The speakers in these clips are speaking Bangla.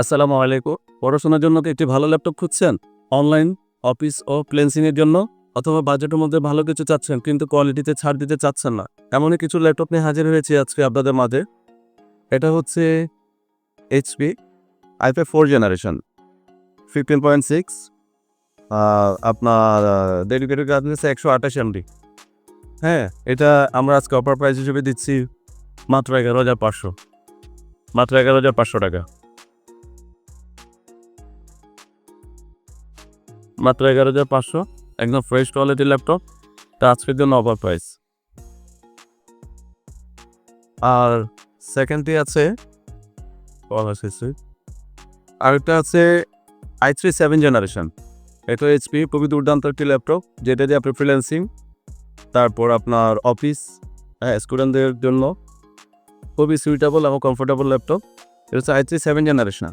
আসসালামু আলাইকুম। পড়াশোনার জন্য কি একটি ভালো ল্যাপটপ খুঁজছেন? অনলাইন, অফিস ও ফ্রিল্যান্সিং এর জন্য? অথবা বাজেটের মধ্যে ভালো কিছু চাচ্ছেন কিন্তু কোয়ালিটিতে ছাড় দিতে চাচ্ছেন না। এমনই কিছু ল্যাপটপ নিয়ে হাজির হয়েছি আজকে আপনাদের মাঝে। এটা হচ্ছে HP i5 4 জেনারেশন 15.6 আপনার ডেডিকেটেড গ্রাফিক্স 128 MB। হ্যাঁ, এটা আমরা আজকে অফার প্রাইস হিসেবে দিচ্ছি মাত্র 11,500 মাত্র 11,500 টাকা। মাত্র 11,500 একদম ফ্রেশ কোয়ালিটির ল্যাপটপ। তা আজকের জন্য অফার প্রাইস। আর সেকেন্ডটি আছে আরেকটা আছে i3 7 জেনারেশন। এটা HP খুবই দুর্দান্ত একটি ল্যাপটপ, যেটা দিয়ে আপনি ফ্রিল্যান্সিং, তারপর আপনার অফিস, স্টুডেন্টদের জন্য খুবই সুইটেবল এবং কমফোর্টেবল ল্যাপটপ। এটা হচ্ছে i3 7 জেনারেশন।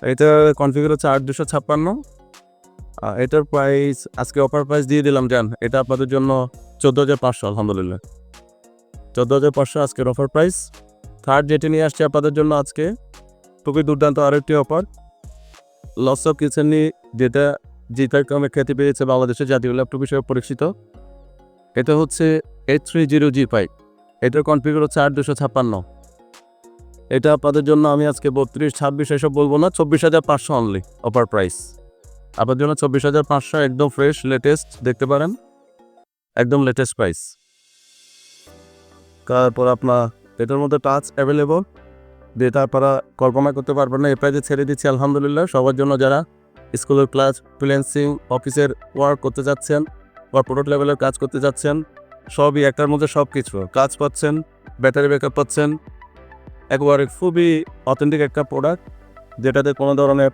এটার কনফিগার হচ্ছে 8,256। এটার প্রাইস আজকে অফার প্রাইস দিয়ে দিলাম জান। এটা আপনাদের জন্য 14,500। আলহামদুলিল্লাহ 14,500 আজকের অফার প্রাইস। থার্ড যেটি নিয়ে আসছে আপনাদের জন্য আজকে খুবই দুর্দান্ত আরেকটি অফার, লস অফ কিচেনি, যেটা জিটার কমে খ্যাতি পেয়েছে বাংলাদেশের জাতীয় ল্যাপটপ হিসেবে পরিচিত। এটা হচ্ছে 830G5। এটার কনফিগার হচ্ছে 8,256। এটা আপনাদের জন্য আমি আজকে 32, 26 এসব বলবো না, 24,500 অনলি অফার প্রাইস। আপনার জন্য 24,500 একদম ফ্রেশ লেটেস্ট দেখতে পারেন, একদম লেটেস্ট প্রাইস। তারপর আপনার এটার মধ্যে টাচ অ্যাভেলেবল, যেটা আপনারা কল্পনা করতে পারবেন না। এই প্রাইসে ছেড়ে দিচ্ছি আলহামদুলিল্লাহ সবার জন্য, যারা স্কুলের ক্লাস, ফ্রিল্যান্সিং, অফিসের ওয়ার্ক করতে যাচ্ছেন, কর্পোরেট লেভেলের কাজ করতে যাচ্ছেন, সবই একটার মধ্যে সব কিছু কাজ পাচ্ছেন, ব্যাটারি ব্যাকআপ পাচ্ছেন। একবারে খুবই অথেন্টিক একটা প্রোডাক্ট, যেটাতে কোনো ধরনের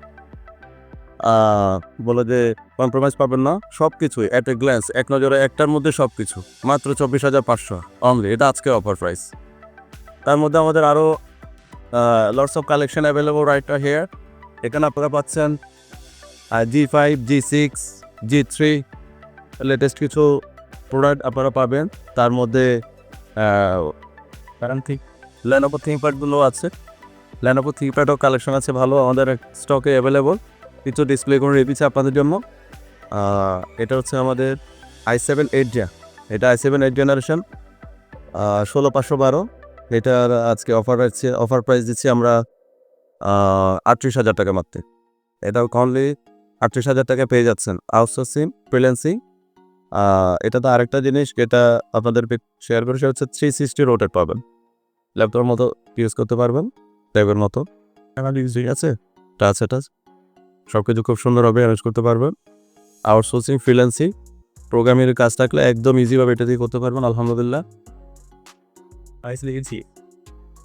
বলে যে কম্প্রোমাইজ পাবেন না। সব কিছুই অ্যাট এ গ্ল্যান্স, এক নজরে একটার মধ্যে সব কিছু, মাত্র 24,500 অনলি। এটা আজকে অফার প্রাইস। তার মধ্যে আমাদের আরও lots of collection available right here. এখানে আপনারা পাচ্ছেন G5, G6, G3 লেটেস্ট কিছু প্রোডাক্ট আপনারা পাবেন। তার মধ্যে Lenovo ThinkPadগুলো আছে। Lenovo ThinkPadও কালেকশন আছে ভালো, আমাদের স্টকে অ্যাভেলেবল। কিছু ডিসপ্লে করে রেখেছি আপনাদের জন্য। এটা হচ্ছে আমাদের i7 8 Gen। এটা i7 8 জেনারেশন 16,512। এটার আজকে অফার প্রাইস দিচ্ছি আমরা 38,000 টাকা মাত্র। এটাও অনলি 38,000 টাকা পেয়ে যাচ্ছেন আউটসোর্সিং, ফ্রিল্যান্সিং। এটা তো আরেকটা জিনিস যেটা আপনাদের শেয়ার করে, সেটা হচ্ছে 360 রোটেট পাবেন, ল্যাপটপের মতো ইউজ করতে পারবেন, ট্যাবের মতো। ঠিক আছে, টাচ সব কিছু খুব সুন্দরভাবে অ্যারেঞ্জ করতে পারবেন। আউটসোর্সিং, ফ্রিল্যান্সিং, প্রোগ্রামিংয়ের কাজ থাকলে একদম ইজিভাবে এটা দিয়ে করতে পারবেন আলহামদুলিল্লাহ।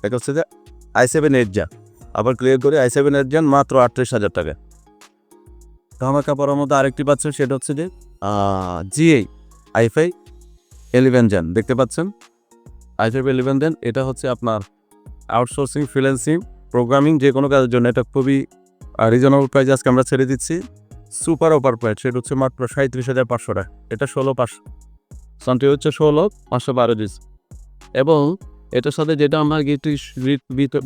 এটা হচ্ছে যে i7 8 Gen। আবার ক্লিয়ার করে i7 8 Gen মাত্র 38,000 টাকা। ধামাকা পড়ার মধ্যে আরেকটি পাচ্ছেন, সেটা হচ্ছে যে G8 i5 11 Gen। দেখতে পাচ্ছেন i5 11 Gen। এটা হচ্ছে আপনার আউটসোর্সিং, ফ্রিল্যান্সিং, প্রোগ্রামিং, যে কোনো কাজের জন্য এটা খুবই রিজনেবল প্রাইস আজকে আমরা ছেড়ে দিচ্ছি। সুপার অফার প্রাইস, সেটা হচ্ছে মাত্র 37,500 টাকা। এটা 16,500, সনটি হচ্ছে 16,512 জিস। এবং এটার সাথে যেটা আমরা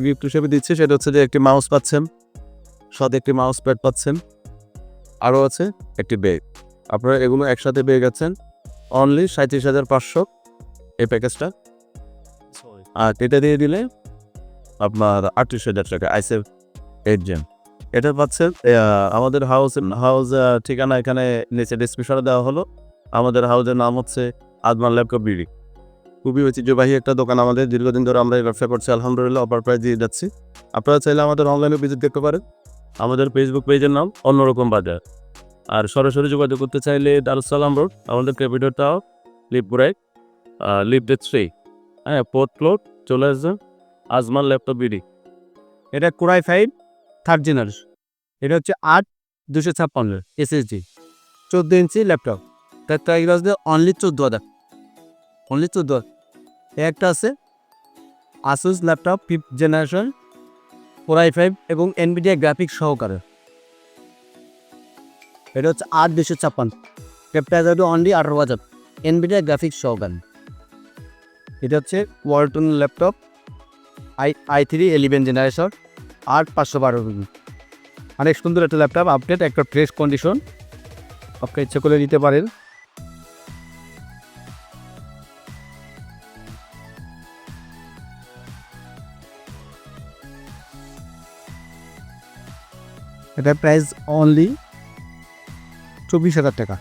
গিফট হিসেবে দিচ্ছি, সেটা হচ্ছে যে একটি মাউস পাচ্ছেন, সাথে একটি মাউস প্যাড পাচ্ছেন, আরও আছে একটি ব্যাগ। আপনারা এগুলো একসাথে পেয়ে গেছেন অনলি 37,500 এই প্যাকেজটা। আর এটা দিয়ে দিলে আপনার 38,000 টাকা i7 8 Gen। এটা পাচ্ছেন আমাদের হাউস ঠিকানা এখানে নিচে ডিসক্রিপশনে দেওয়া হলো। আমাদের হাউসের নাম হচ্ছে আজমান ল্যাপটপ বিডি। খুবই ঐতিহ্যবাহী একটা দোকান আমাদের, দীর্ঘদিন ধরে আমরা এই ব্যবসা করছি আলহামদুলিল্লাহ। অফার প্রাইস দিয়ে যাচ্ছি। আপনারা চাইলে আমাদের অনলাইনে ভিজিট করতে পারেন। আমাদের ফেসবুক পেজের নাম অন্যরকম বাজার। আর সরাসরি যোগাযোগ করতে চাইলে দারুসালাম রোড, আমাদের ক্যাপিটাল টাওয়ার, লিপপুরাই, লিফট 3, ফোর্থ ফ্লোর, চলে আসবেন আজমান ল্যাপটপ বিডি। এটা কোরাই 5 থার্ড জেনারেশন। এটা হচ্ছে 8,256 SSD 14 ইঞ্চি ল্যাপটপ। তার প্রাইস দিয়ে অনলি 14,000, অনলি 14,000। একটা আছে Asus laptop 5th generation core i 5 এবং এনভিডিয়া গ্রাফিক্স সহকারে। এটা হচ্ছে 8,256, এর প্রাইস হবে অনলি 18,000, এনভিডিয়া গ্রাফিক্স সহকারে। এটা হচ্ছে ওয়ালটন ল্যাপটপ i3 11 জেনারেশন 8512 অনেক সুন্দর একটা ল্যাপটপ, আপডেট, একটা ফ্রেশ কন্ডিশন, আপনি ইচ্ছে করে নিতে পারেন। এটার প্রাইস অনলি 24,000 টাকা।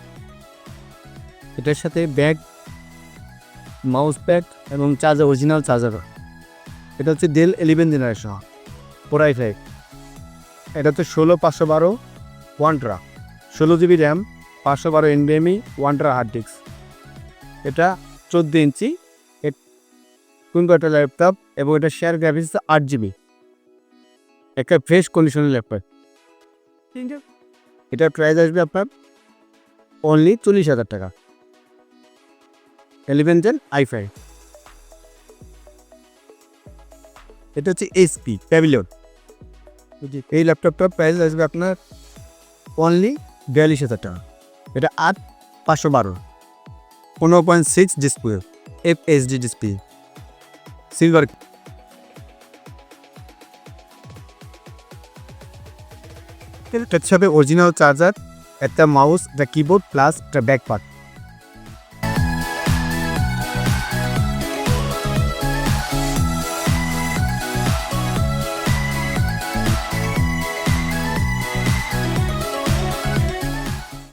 এটার সাথে ব্যাগ, মাউস প্যাড এবং চার্জার, অরিজিনাল চার্জার। এটা হচ্ছে ডেল 11 জেনারেশন কোরাই ফাইভ। এটা হচ্ছে 16/512 1 টেরা, 16 জিবি র্যাম, 512 NVMe, 1 টেরা হার্ড ডিস্ক। এটা 14 ইঞ্চি একটা ল্যাপটপ এবং এটা শেয়ার গ্রাফিক্স 8 জিবি, একটা ফ্রেশ কন্ডিশনের ল্যাপটপ। এটার প্রাইস আসবে আপনার অনলি 40,000 টাকা। 11 জেন i5। এটা হচ্ছে HP প্যাভিলিয়ন। এই ল্যাপটপটার প্রাইস আসবে আপনার অনলি 42,000 টাকা। এটা 8512, 15.6 ডিসপ্লে, FHD ডিসপ্লে, সিলভার। এটার সাথে অরিজিনাল চার্জার, একটা মাউস, একটা কিবোর্ড প্লাস একটা ব্যাক পার্ট।